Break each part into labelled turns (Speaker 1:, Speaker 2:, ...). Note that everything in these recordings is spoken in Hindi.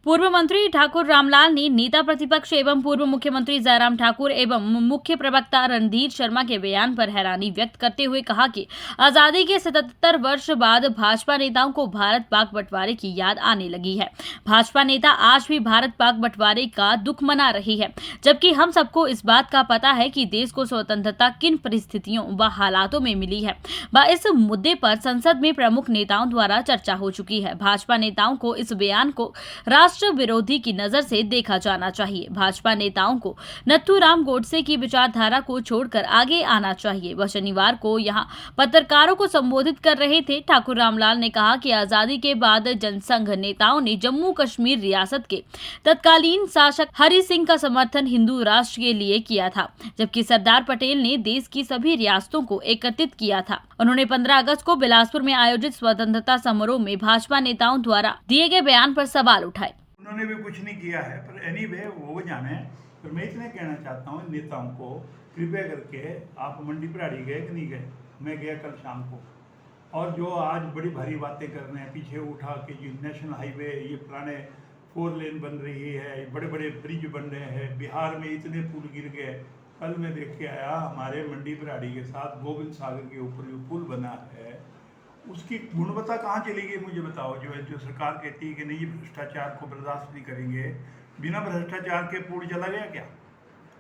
Speaker 1: पूर्व मंत्री ठाकुर रामलाल ने नेता प्रतिपक्ष एवं पूर्व मुख्यमंत्री जयराम ठाकुर एवं मुख्य प्रवक्ता रणधीर शर्मा के बयान पर हैरानी व्यक्त करते हुए कहा कि आजादी के 77 वर्ष बाद भाजपा नेताओं को भारत पाक बंटवारे की याद आने लगी है। भाजपा नेता आज भी भारत पाक बंटवारे का दुख मना रही है, जबकि हम सबको इस बात का पता है कि देश को स्वतंत्रता किन परिस्थितियों व हालातों में मिली है। इस मुद्दे पर संसद में प्रमुख नेताओं द्वारा चर्चा हो चुकी है। भाजपा नेताओं को इस बयान को राष्ट्र विरोधी की नजर से देखा जाना चाहिए। भाजपा नेताओं को नथुराम गोडसे की विचारधारा को छोड़कर आगे आना चाहिए। वह शनिवार को यहां पत्रकारों को संबोधित कर रहे थे। ठाकुर रामलाल ने कहा कि आजादी के बाद जनसंघ नेताओं ने जम्मू कश्मीर रियासत के तत्कालीन शासक हरि सिंह का समर्थन हिंदू राष्ट्र के लिए किया था, जबकि सरदार पटेल ने देश की सभी रियासतों को एकत्रित किया था। उन्होंने 15 अगस्त को बिलासपुर में आयोजित स्वतंत्रता समारोह में भाजपा नेताओं द्वारा दिए गए बयान पर सवाल उठाए।
Speaker 2: उन्होंने भी कुछ नहीं किया है, पर एनीवे वो जाने। पर मैं इतना कहना चाहता हूँ नेताओं को, कृपया करके आप मंडी पराड़ी गए कि नहीं गए? मैं गया कल शाम को, और जो आज बड़ी भारी बातें कर रहे हैं, पीछे उठा के जो नेशनल हाईवे, ये पुराने 4 लेन बन रही है, बड़े बड़े ब्रिज बन रहे हैं, बिहार में इतने पुल गिर गए। कल मैं देख के आया हमारे मंडी पराड़ी के साथ गोविंद सागर के ऊपर जो पुल बना है, उसकी गुणवत्ता कहाँ चली गई मुझे बताओ। जो सरकार कहती है कि नहीं, भ्रष्टाचार को बर्दाश्त नहीं करेंगे, बिना भ्रष्टाचार के पुल चला गया क्या?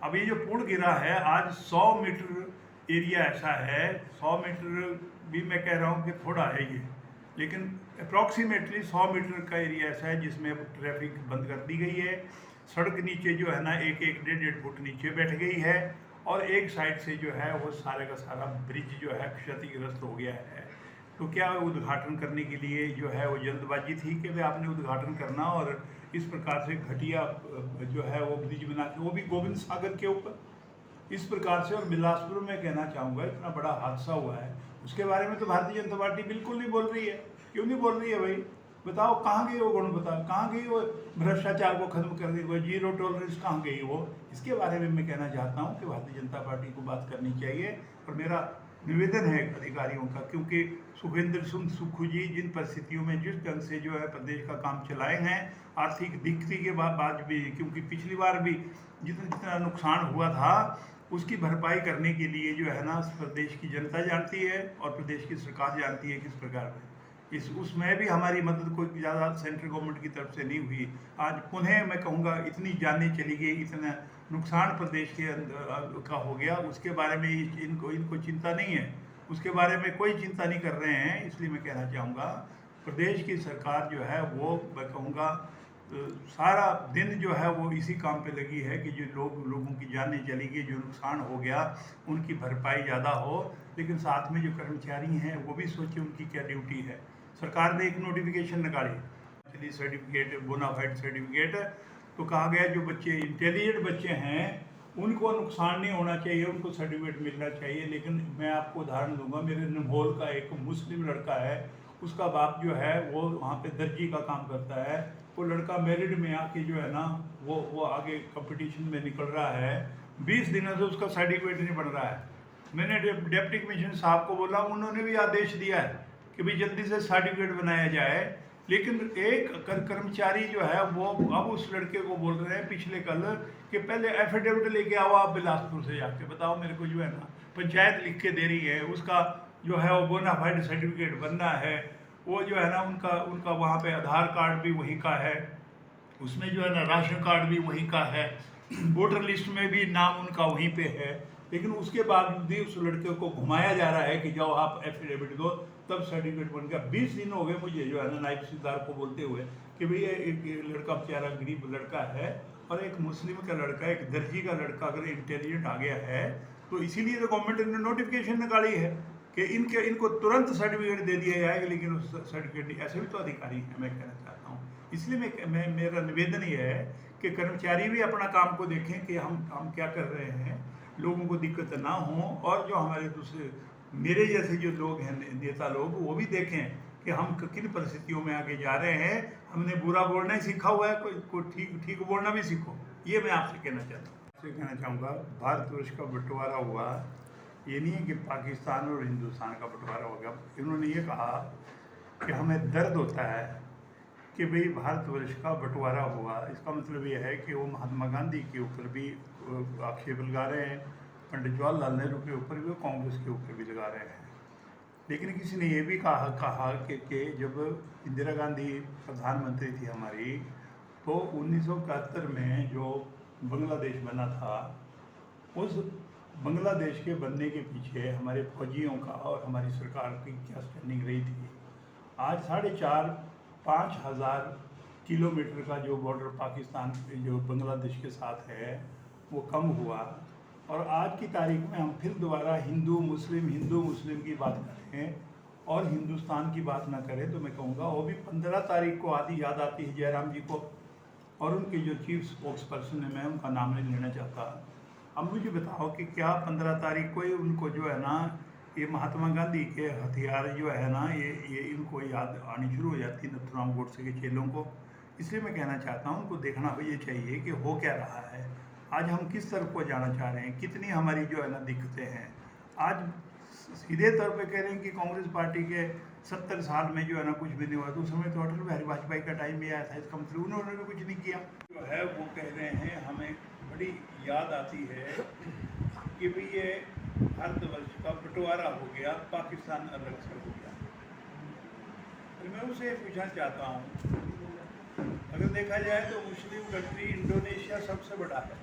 Speaker 2: अब ये जो पुल गिरा है, आज 100 मीटर एरिया ऐसा है, 100 मीटर भी मैं कह रहा हूँ कि थोड़ा है ये, लेकिन अप्रॉक्सीमेटली 100 मीटर का एरिया ऐसा है जिसमें अब ट्रैफिक बंद कर दी गई है। सड़क नीचे जो है ना, एक 1.5 फुट नीचे बैठ गई है, और एक साइड से जो है वो सारे का सारा ब्रिज जो है क्षतिग्रस्त हो गया है। तो क्या उद्घाटन करने के लिए जो है वो जल्दबाजी थी कि भाई आपने उद्घाटन करना, और इस प्रकार से घटिया जो है वो ब्रिज बना के, वो भी गोविंद सागर के ऊपर, इस प्रकार से। और बिलासपुर में कहना चाहूँगा इतना बड़ा हादसा हुआ है, उसके बारे में तो भारतीय जनता पार्टी बिल्कुल नहीं बोल रही है। क्यों नहीं बोल रही है भाई? बताओ कहाँ गई वो गुणवत्ता, कहाँ गई वो भ्रष्टाचार को खत्म कर दी, वो जीरो टॉलरेंस कहाँ गई वो? इसके बारे में मैं कहना चाहता हूँ कि भारतीय जनता पार्टी को बात करनी चाहिए। और मेरा निवेदन है अधिकारियों का, क्योंकि सुखेंद्र सिंह सुक्खू जी जिन परिस्थितियों में जिस ढंग से जो है प्रदेश का काम चलाए हैं, आर्थिक दिक्कती के बाद भी, क्योंकि पिछली बार भी जितना जितना नुकसान हुआ था उसकी भरपाई करने के लिए जो है ना, प्रदेश की जनता जानती है और प्रदेश की सरकार जानती है किस प्रकार उसमें भी हमारी मदद कोई ज़्यादा सेंट्रल गवर्नमेंट की तरफ से नहीं हुई। आज पुनः मैं कहूँगा इतनी जानें चली गई, इतना नुकसान प्रदेश के अंदर का हो गया, उसके बारे में इनको चिंता नहीं है, उसके बारे में कोई चिंता नहीं कर रहे हैं। इसलिए मैं कहना चाहूँगा प्रदेश की सरकार जो है वो, मैं कहूँगा सारा दिन जो है वो इसी काम पे लगी है कि जो लोगों की जानें चली गई, जो नुकसान हो गया उनकी भरपाई ज़्यादा हो। लेकिन साथ में जो कर्मचारी हैं वो भी सोचे उनकी क्या ड्यूटी है। सरकार ने एक नोटिफिकेशन निकाली, सर्टिफिकेट, बोनाफाइड सर्टिफिकेट, तो कहा गया जो बच्चे इंटेलिजेंट बच्चे हैं उनको नुकसान नहीं होना चाहिए, उनको सर्टिफिकेट मिलना चाहिए। लेकिन मैं आपको उदाहरण दूंगा, मेरे नम्होल का एक मुस्लिम लड़का है, उसका बाप जो है वो वहाँ पे दर्जी का काम करता है। वो लड़का मेरिट में आके जो है ना वो आगे कंपटीशन में निकल रहा है, 20 दिनों से उसका सर्टिफिकेट नहीं बन रहा है। मैंने डिप्टी कमिश्नर साहब को बोला, उन्होंने भी आदेश दिया है कि भाई जल्दी से सर्टिफिकेट बनाया जाए। लेकिन एक कर्मचारी जो है वो अब उस लड़के को बोल रहे हैं पिछले कल कि पहले एफिडेविट लेके आओ आप बिलासपुर से जाके। बताओ मेरे को, जो है ना पंचायत लिख के दे रही है, उसका जो है वो बोनाफाइड सर्टिफिकेट बनना है, वो जो है ना उनका वहाँ पे आधार कार्ड भी वहीं का है, उसमें जो है ना राशन कार्ड भी वहीं का है, वोटर लिस्ट में भी नाम उनका वहीं पे है। लेकिन उसके बावजूद भी उस लड़के को घुमाया जा रहा है कि जाओ आप एफिडेविट दो तब सर्टिफिकेट बन गया। 20 दिन हो गए मुझे जो है ना नायब तहसीलदार को बोलते हुए कि भैया एक लड़का बेचारा गरीब लड़का है, और एक मुस्लिम का लड़का, एक दर्जी का लड़का अगर इंटेलिजेंट आ गया है, तो इसीलिए तो गवर्नमेंट ने नोटिफिकेशन निकाली है कि इनको तुरंत सर्टिफिकेट दे दिया जाएगा। लेकिन उस सर्टिफिकेट ऐसे भी तो अधिकारी हैं, मैं कहना चाहता हूँ। इसलिए मेरा निवेदन ये है कि कर्मचारी भी अपना काम को देखें कि हम क्या कर रहे हैं, लोगों को दिक्कत ना हो, और जो हमारे दूसरे मेरे जैसे जो लोग हैं नेता लोग, वो भी देखें कि हम किन परिस्थितियों में आगे जा रहे हैं। हमने बुरा बोलना ही सीखा हुआ है, कोई ठीक बोलना भी सीखो, ये मैं आपसे कहना चाहता हूँ। आपसे कहना चाहूँगा भारतवर्ष का बंटवारा हुआ, ये नहीं है कि पाकिस्तान और हिंदुस्तान का बंटवारा हो गया। इन्होंने ये कहा कि हमें दर्द होता है कि भाई भारतवर्ष का बंटवारा हुआ, इसका मतलब ये है कि वो महात्मा गांधी के ऊपर भी आक्षेप लगा रहे हैं, पंडित जवाहरलाल नेहरू के ऊपर भी, कांग्रेस के ऊपर भी लगा रहे हैं। लेकिन किसी ने ये भी कहा कि जब इंदिरा गांधी प्रधानमंत्री थी हमारी, तो 1971 में जो बांग्लादेश बना था, उस बांग्लादेश के बनने के पीछे हमारे फौजियों का और हमारी सरकार की क्या स्टैंडिंग रही थी। आज 4,500-5 हज़ार किलोमीटर का जो बॉर्डर पाकिस्तान जो बांग्लादेश के साथ है वो कम हुआ, और आज की तारीख में हम फिर दोबारा हिंदू मुस्लिम की बात करें और हिंदुस्तान की बात ना करें, तो मैं कहूँगा वो भी 15 तारीख को आदि याद आती है जयराम जी को, और उनके जो चीफ स्पोक्स पर्सन है, मैं उनका नाम नहीं लेना चाहता। अब मुझे बताओ कि क्या 15 तारीख को ही उनको जो है ना, ये महात्मा गांधी के हथियार जो है ना, ये इनको याद आनी शुरू हो जाती है नथुराम गोडसे के चेलों को। इसलिए मैं कहना चाहता हूँ उनको देखना ये चाहिए कि हो क्या रहा है, आज हम किस तरफ को जाना चाह रहे हैं, कितनी हमारी जो है ना दिक्कतें हैं। आज सीधे तौर पे कह रहे हैं कि कांग्रेस पार्टी के 70 साल में जो है ना कुछ भी नहीं हुआ, तो उस समय तो अटल बिहारी वाजपेयी का टाइम भी आया था, इसका मतलब उन्होंने भी कुछ नहीं किया। जो है वो कह रहे हैं, हमें बड़ी याद आती है कि भाई ये भारतवर्ष का बंटवारा हो गया, पाकिस्तान अलग से हो गया। तो मैं उसे पूछना चाहता हूँ, अगर देखा जाए तो मुस्लिम कंट्री इंडोनेशिया सबसे बड़ा है।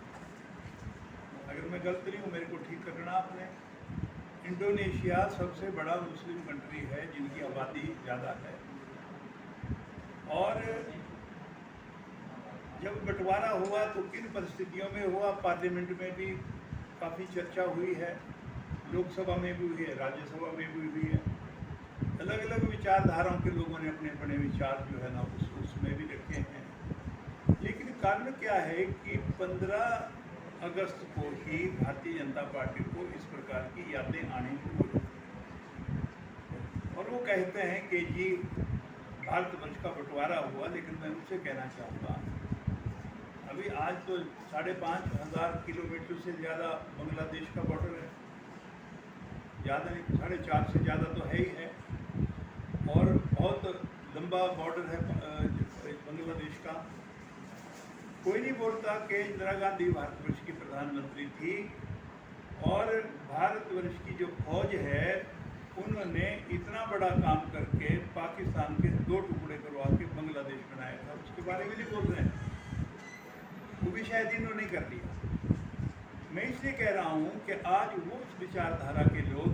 Speaker 2: अगर मैं गलत नहीं हूँ, मेरे को ठीक करना आपने। इंडोनेशिया सबसे बड़ा मुस्लिम कंट्री है जिनकी आबादी ज़्यादा है, और जब बंटवारा हुआ तो किन परिस्थितियों में हुआ, पार्लियामेंट में भी काफ़ी चर्चा हुई है, लोकसभा में भी हुई है, राज्यसभा में भी हुई है। अलग अलग विचारधाराओं के लोगों ने अपने अपने विचार जो है ना उसमें भी रखे हैं। लेकिन कारण क्या है कि 15 अगस्त को ही भारतीय जनता पार्टी को इस प्रकार की यादें आनी शुरू हो, और वो कहते हैं कि जी भारतवर्ष का बंटवारा हुआ। लेकिन मैं उनसे कहना चाहूँगा, अभी आज तो 5,500 किलोमीटर से ज़्यादा बांग्लादेश का बॉर्डर है, ज़्यादा नहीं, 4.5 से ज़्यादा तो है ही है, और बहुत लंबा बॉर्डर है बांग्लादेश का। कोई नहीं बोलता कि इंदिरा गांधी भारतवर्ष की प्रधानमंत्री थी, और भारतवर्ष की जो फौज है उन्होंने इतना बड़ा काम करके पाकिस्तान के 2 टुकड़े करवा के बांग्लादेश बनाया था, उसके बारे में नहीं बोल रहे हैं, वो भी शायद इन्होंने कर लिया। मैं इसलिए कह रहा हूँ कि आज वो विचारधारा के लोग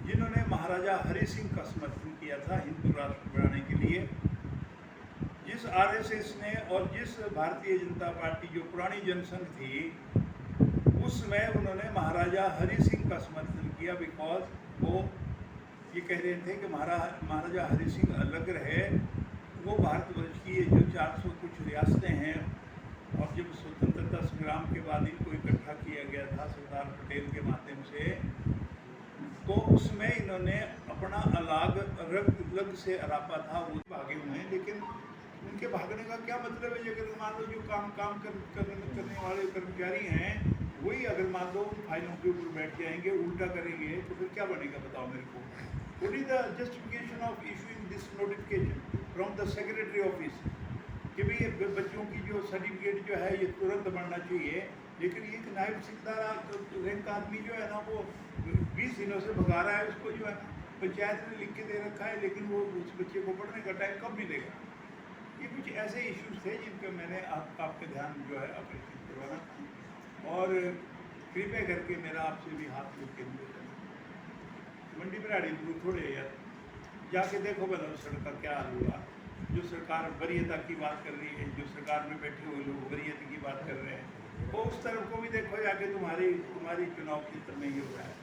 Speaker 2: जिन्होंने महाराजा हरि सिंह का समर्थन किया था हिंदू राष्ट्र बनाने के लिए, जिस आरएसएस ने और जिस भारतीय जनता पार्टी जो पुरानी जनसंघ थी, उसमें उन्होंने महाराजा हरि सिंह का समर्थन किया, बिकॉज वो ये कह रहे थे कि महाराजा हरि सिंह अलग रहे। वो भारतवर्ष की जो 400 कुछ रियासतें हैं, और जब स्वतंत्रता संग्राम के बाद इनको इकट्ठा किया गया था सरदार पटेल के माध्यम से, तो उसमें इन्होंने अपना अलग से अरापा था वो भागे हुए हैं। लेकिन उनके भागने का क्या मतलब है? अगर मान लो जो काम करने वाले कर्मचारी हैं वही अगर मान लो फाइलों के ऊपर बैठ जाएंगे, उल्टा करेंगे, तो फिर क्या बनेगा बताओ मेरे को। What is the justification of issuing this notification from the secretary office कि भाई बच्चों की जो सर्टिफिकेट जो है ये तुरंत बनना चाहिए, लेकिन एक नायब तहसीलदार रैंक का आदमी जो है ना वो 20 दिनों से भगा रहा है, उसको जो है पंचायत ने लिख के दे रखा है, लेकिन वो उस बच्चे को पढ़ने का टाइम कब मिलेगा। ये कुछ ऐसे इश्यूज थे जिनका मैंने आपका ध्यान जो है आकर्षित करवाना, और कृपया करके मेरा आपसे भी हाथ जोड़ के निवेदन, मंडी बिराड़ी दूर थोड़े यार जाके देखो बता सड़क का क्या हाल हुआ। जो सरकार वरीयता की बात कर रही है, जो सरकार में बैठे हुए लोग वरीयता की बात कर रहे हैं, वो उस तरफ को भी देखो जाके, तुम्हारी चुनाव क्षेत्र में ये हो रहा है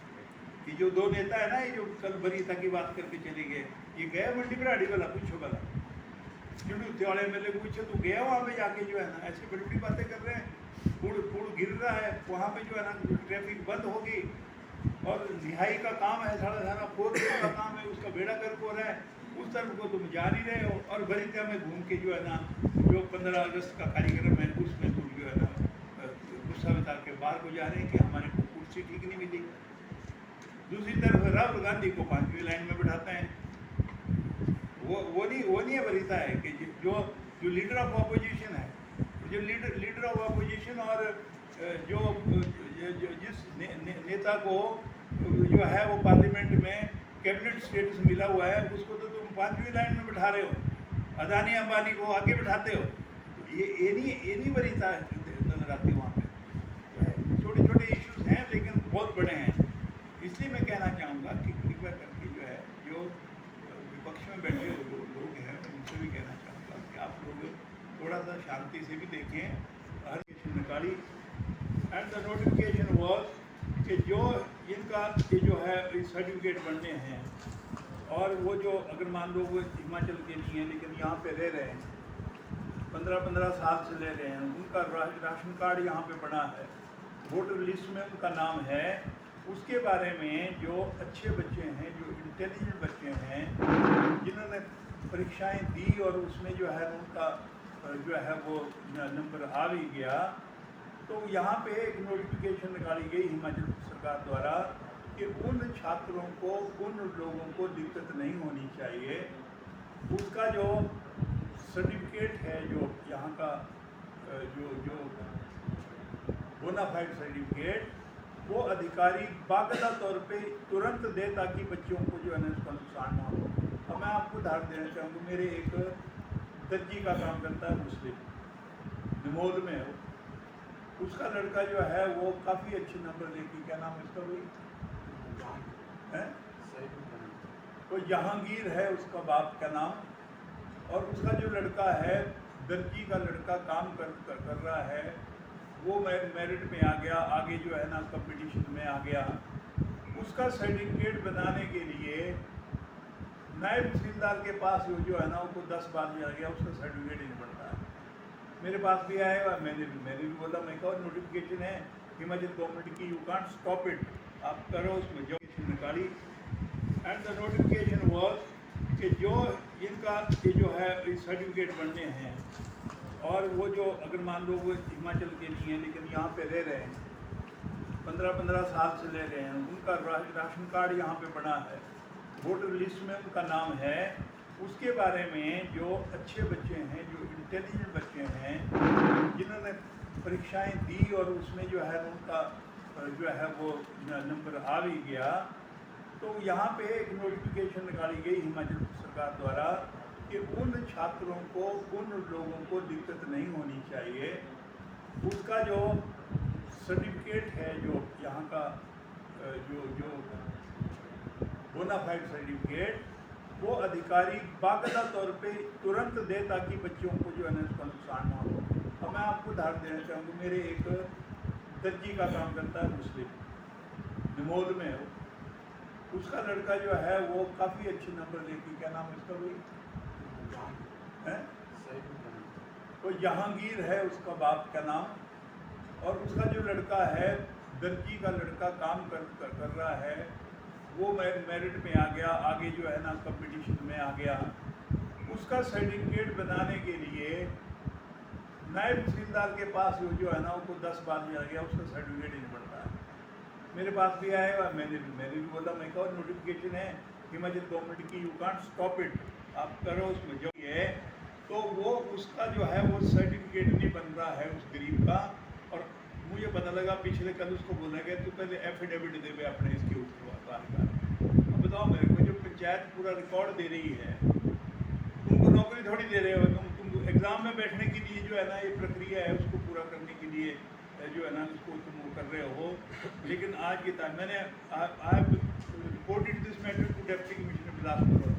Speaker 2: कि जो 2 नेता है ना, ये जो कल वरीयता की बात करके चले गए, ये गए मंडी बिराड़ी वाला, पूछो वाला चिड़ूते वाले मेले पूछो, तो गया वहाँ पे जाके जो है ना ऐसी बड़ी बड़ी बातें कर रहे हैं, पुल गिर रहा है वहाँ पे जो है ना ट्रैफिक बंद होगी, और रिहाई का काम है, सारा 4 का काम है, उसका बेड़ा गर्क हो रहा है, उस तरफ को तुम जा नहीं रहे हो, और बरीता में घूम के जो है ना जो 15 अगस्त का कार्यक्रम है उसमें तुम जो है ना गुस्सा बता के बाहर को जा रहे हैं कि हमारे को कुर्सी ठीक नहीं मिली। दूसरी तरफ राहुल गांधी को 5वीं लाइन में बिठाते हैं, वो नहीं है वरीता है कि जो जो लीडर ऑफ अपोजिशन है, जो लीडर ऑफ अपोजिशन और जिस नेता को जो है वो पार्लियामेंट में कैबिनेट स्टेटस मिला हुआ है, उसको तो तुम 5वीं लाइन में बिठा रहे हो, अदानी अंबानी को आगे बिठाते हो। ये नहीं वरीयता नजर आती वहाँ पे। छोटे छोटे इश्यूज हैं लेकिन बहुत बड़े हैं। इसलिए मैं कहना चाहूँगा कि कृपया करके जो है, जो विपक्ष में बैठे हुए लोग हैं, उनसे भी कहना चाहूँगा कि आप लोग थोड़ा सा शांति से भी देखें। हर किसी निकाली एंड द नोटिफिकेशन वॉज कि जो इनका ये जो है सर्टिफिकेट बनने हैं, और वो जो अगर मान लो वो हिमाचल के नहीं हैं लेकिन यहाँ पे रह रहे हैं, 15-15 साल से ले रहे हैं, उनका राशन कार्ड यहाँ पे बना है, वोटर लिस्ट में उनका नाम है, उसके बारे में जो अच्छे बच्चे हैं, जो इंटेलिजेंट बच्चे हैं, जिन्होंने परीक्षाएं दी और उसमें जो है उनका जो है वो नंबर आ भी गया, तो यहाँ पे एक नोटिफिकेशन निकाली गई हिमाचल सरकार द्वारा कि उन छात्रों को, उन लोगों को दिक्कत नहीं होनी चाहिए। उसका जो सर्टिफिकेट है, जो यहाँ का जो बोनाफाइड सर्टिफिकेट, वो अधिकारी बाकायदा तौर पे तुरंत दे ताकि बच्चों को जो है ना उसका नुकसान ना हो। अब मैं आपको उदाहरण देना चाहूँगा। मेरे एक दर्जी का काम करता है मुस्लिम, निमोद में है, उसका लड़का जो है वो काफ़ी अच्छे नंबर लेके, क्या नाम है उसका भाई, तो जहांगीर है उसका बाप का नाम, और उसका जो लड़का है, दर्जी का लड़का काम कर रहा है, वो मेरिट में आ गया, आगे जो है ना कंपटीशन में आ गया। उसका सर्टिफिकेट बनाने के लिए नायब तहसीलदार के पास जो है ना उसको 10 बार जा गया, उसका सर्टिफिकेट ही नहीं बनता है। मेरे पास भी आया हुआ, मैंने भी बोला, मैं कहा नोटिफिकेशन है हिमाचल गवर्नमेंट की, यू कांट स्टॉप इट, आप करो उसमें जो निकाली। एंड द नोटिफिकेशन वॉज कि जो इनका ये जो है सर्टिफिकेट बनने हैं, और वो जो अगर मान लो वो हिमाचल के नहीं हैं लेकिन यहाँ पे रह रहे हैं, 15-15 साल से ले रहे हैं, उनका राशन कार्ड यहाँ पे बना है, वोटर लिस्ट में उनका नाम है, उसके बारे में जो अच्छे बच्चे हैं, जो इंटेलिजेंट बच्चे हैं, जिन्होंने परीक्षाएं दी और उसमें जो है उनका जो है वो नंबर आ भी गया, तो यहाँ पे एक नोटिफिकेशन निकाली गई हिमाचल सरकार द्वारा कि उन छात्रों को, उन लोगों को दिक्कत नहीं होनी चाहिए। उसका जो सर्टिफिकेट है, जो यहाँ का जो बोनाफाइड सर्टिफिकेट, वो अधिकारी बाकायदा तौर पे तुरंत दे ताकि बच्चों को जो है ना उसका नुकसान ना हो। अब मैं आपको उदाहरण देना चाहूँगा। मेरे एक दर्जी का काम करता है मुस्लिम, निमोद में है, उसका लड़का जो है वो काफ़ी अच्छे नंबर लेके, क्या नाम है उसका भाई, तो जहांगीर है उसका बाप का नाम, और उसका जो लड़का है, दर्जी का लड़का काम कर रहा है, वो मेरिट में आ गया, आगे जो है ना कंपटीशन में आ गया। उसका सर्टिफिकेट बनाने के लिए नायब तहसीलदार के पास जो है ना उसको 10 बार जा गया, उसका सर्टिफिकेट ही नहीं बनता है। मेरे पास भी आया हुआ, मैंने भी बोला, मैं कहा नोटिफिकेशन है हिमाचल गवर्नमेंट की, यू कांट स्टॉप इट, आप करो उसमें जो है। तो वो उसका जो है वो सर्टिफिकेट नहीं बन रहा है उस गरीब का, और मुझे पता लगा पिछले कल उसको बोला गया तो पहले एफिडेविट देवे अपने इसके ऊपर। अब बताओ मेरे को, जो पंचायत पूरा रिकॉर्ड दे रही है, तुमको नौकरी थोड़ी दे रहे हो, तुम एग्ज़ाम में बैठने के लिए जो है ना ये प्रक्रिया है उसको पूरा करने के लिए जो है ना उसको तुम वो कर रहे हो। लेकिन आज के टाइम मैंने I have reported this matter to deputy commissioner Bilaspur.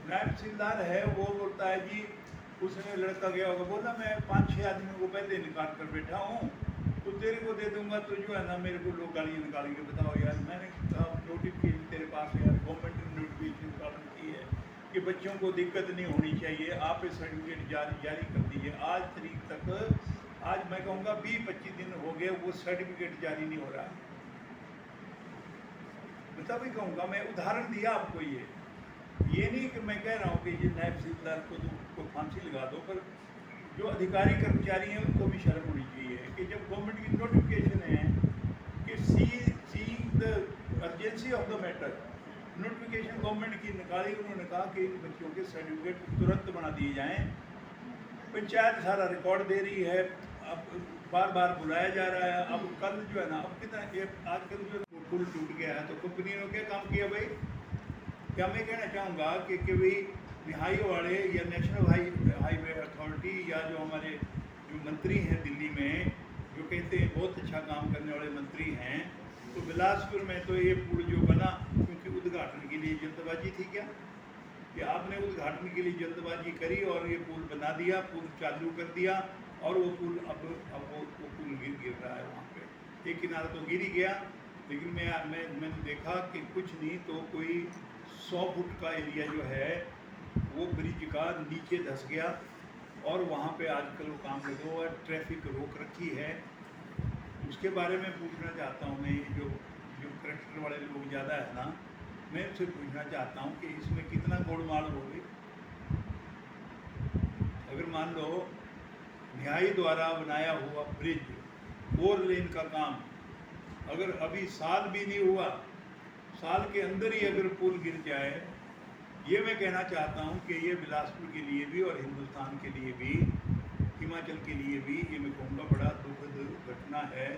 Speaker 2: नायब तहसीलदार है, वो बोलता है जी उसने लड़का गया होगा, बोला मैं 5-6 आदमियों को पहले निकाल कर बैठा हूँ, तो तेरे को दे दूंगा, तो जो है ना मेरे को लोग गालियाँ निकालेंगे। बताओ यार, मैंने नोटिफिकेशन तेरे पास है यार, गवर्नमेंट ने नोटिफिकेशन निकाल की है कि बच्चों को दिक्कत नहीं होनी चाहिए, आप ये सर्टिफिकेट जारी कर दीजिए। आज तारीख तक, आज मैं कहूँगा 20-25 दिन हो गए, वो सर्टिफिकेट जारी नहीं हो रहा है। मतलब भी कहूँगा, मैं उदाहरण दिया आपको, ये नहीं कि मैं कह रहा हूँ कि ये नायब तहसीलदार को फांसी लगा दो, पर जो अधिकारी कर्मचारी हैं उनको भी शर्म होनी चाहिए कि जब गवर्नमेंट की नोटिफिकेशन है कि seeing the urgency of the matter, notification government की निकाली, उन्होंने कहा कि इन बच्चों के सर्टिफिकेट तुरंत बना दिए जाएं। पंचायत सारा रिकॉर्ड दे रही है, अब बार बार बुलाया जा रहा है। अब कल जो है ना, अब कितना ये आजकल जो पुल टूट गया है तो कंपनी ने क्या काम किया भाई? क्या मैं कहना चाहूँगा कि भाई निहाई वाले या नेशनल हाईवे अथॉरिटी या जो हमारे जो मंत्री हैं दिल्ली में, जो कहते हैं बहुत अच्छा काम करने वाले मंत्री हैं, तो बिलासपुर में तो ये पुल जो बना क्योंकि उद्घाटन के लिए जल्दबाजी थी क्या? कि आपने उद्घाटन के लिए जल्दबाजी करी और ये पुल बना दिया, पुल चालू कर दिया और वो पुल अब वो पुल गिर रहा है वहाँ पे। एक किनारा तो गिर ही गया, लेकिन मैंने देखा कि कुछ नहीं तो कोई 100 फुट का एरिया जो है वो ब्रिज का नीचे धंस गया और वहाँ पे आजकल वो काम लगा हुआ है, ट्रैफिक रोक रखी है। उसके बारे में पूछना चाहता हूँ मैं, जो करप्शन वाले लोग ज़्यादा है ना, मैं उनसे पूछना चाहता हूँ कि इसमें कितना गोलमाल हो गई? अगर मान लो न्याय द्वारा बनाया हुआ ब्रिज 4 लेन का काम अगर अभी साल भी नहीं हुआ, साल के अंदर ही अगर पुल गिर जाए, ये मैं कहना चाहता हूँ कि ये बिलासपुर के लिए भी और हिंदुस्तान के लिए भी, हिमाचल के लिए भी, ये मैं कहूँगा बड़ा दुखद घटना है।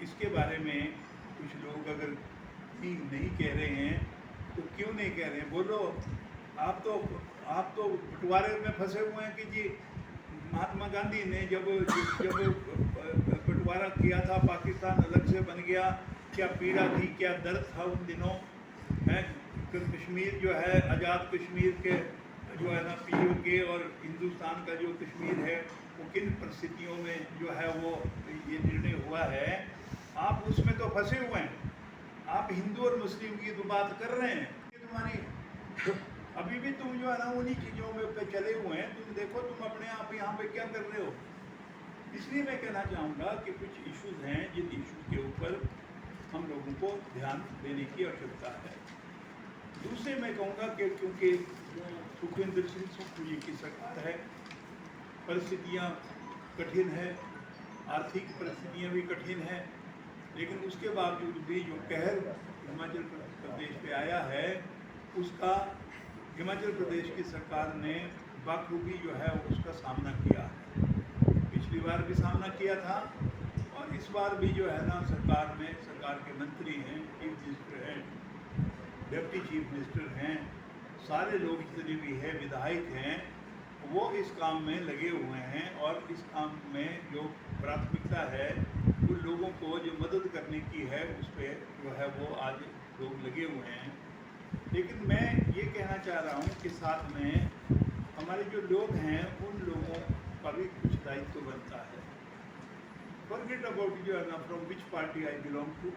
Speaker 2: इसके बारे में कुछ लोग अगर नहीं कह रहे हैं तो क्यों नहीं कह रहे हैं? बोलो। आप तो बंटवारे में फंसे हुए हैं कि जी महात्मा गांधी ने जब बंटवारा किया था, पाकिस्तान अलग से बन गया, क्या पीड़ा थी, क्या दर्द था उन दिनों है। कश्मीर जो है, आज़ाद कश्मीर के जो है ना पीओके और हिंदुस्तान का जो कश्मीर है वो किन परिस्थितियों में जो है वो ये निर्णय हुआ है। आप उसमें तो फंसे हुए हैं। आप हिंदू और मुस्लिम की तो बात कर रहे हैं कि तुम्हारी अभी भी तुम जो है ना उन्हीं चीज़ों में पे चले हुए हैं। तुम देखो तुम अपने आप यहाँ पे क्या कर रहे हो। इसलिए मैं कहना चाहूँगा कि कुछ इश्यूज हैं जिन इश्यूज के ऊपर हम लोगों को ध्यान देने की आवश्यकता है। दूसरे मैं कहूँगा कि क्योंकि सुखविंदर सिंह सुक्खू जी की सरकार है, परिस्थितियाँ कठिन है, आर्थिक परिस्थितियाँ भी कठिन है, लेकिन उसके बावजूद भी जो कहर हिमाचल प्रदेश पे आया है उसका हिमाचल प्रदेश की सरकार ने बखूबी जो है उसका सामना किया है। पिछली बार भी सामना किया था और इस बार भी जो है ना सरकार के मंत्री हैं, चीफ मिनिस्टर हैं, डिप्टी चीफ मिनिस्टर हैं, सारे लोग जितने भी हैं, विधायक हैं, वो इस काम में लगे हुए हैं और इस काम में जो प्राथमिकता है उन लोगों को जो मदद करने की है उस पर जो है वो आज लोग लगे हुए हैं। लेकिन मैं ये कहना चाह रहा हूँ कि साथ में हमारे जो लोग हैं उन लोगों का भी कुछ दायित्व बनता है। फॉरगेट अबाउट जो है ना from which party I belong to,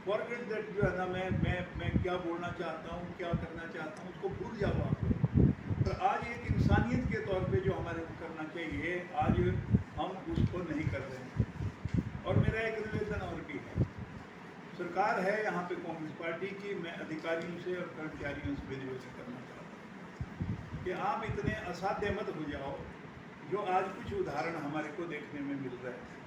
Speaker 2: forget that जो है ना मैं क्या बोलना चाहता हूँ, क्या करना चाहता हूँ, उसको भूल जाओ आप। पर आज एक इंसानियत के तौर पे जो हमारे को करना चाहिए, आज हम उसको नहीं कर रहे हैं। और मेरा एक रिलेशन और भी है, सरकार है यहाँ पे कांग्रेस पार्टी की। मैं अधिकारियों से और कर्मचारियों से विनती करना चाहता हूँ कि आप इतने असाध्य मत हो जाओ जो आज कुछ उदाहरण हमारे को देखने में मिल रहा है।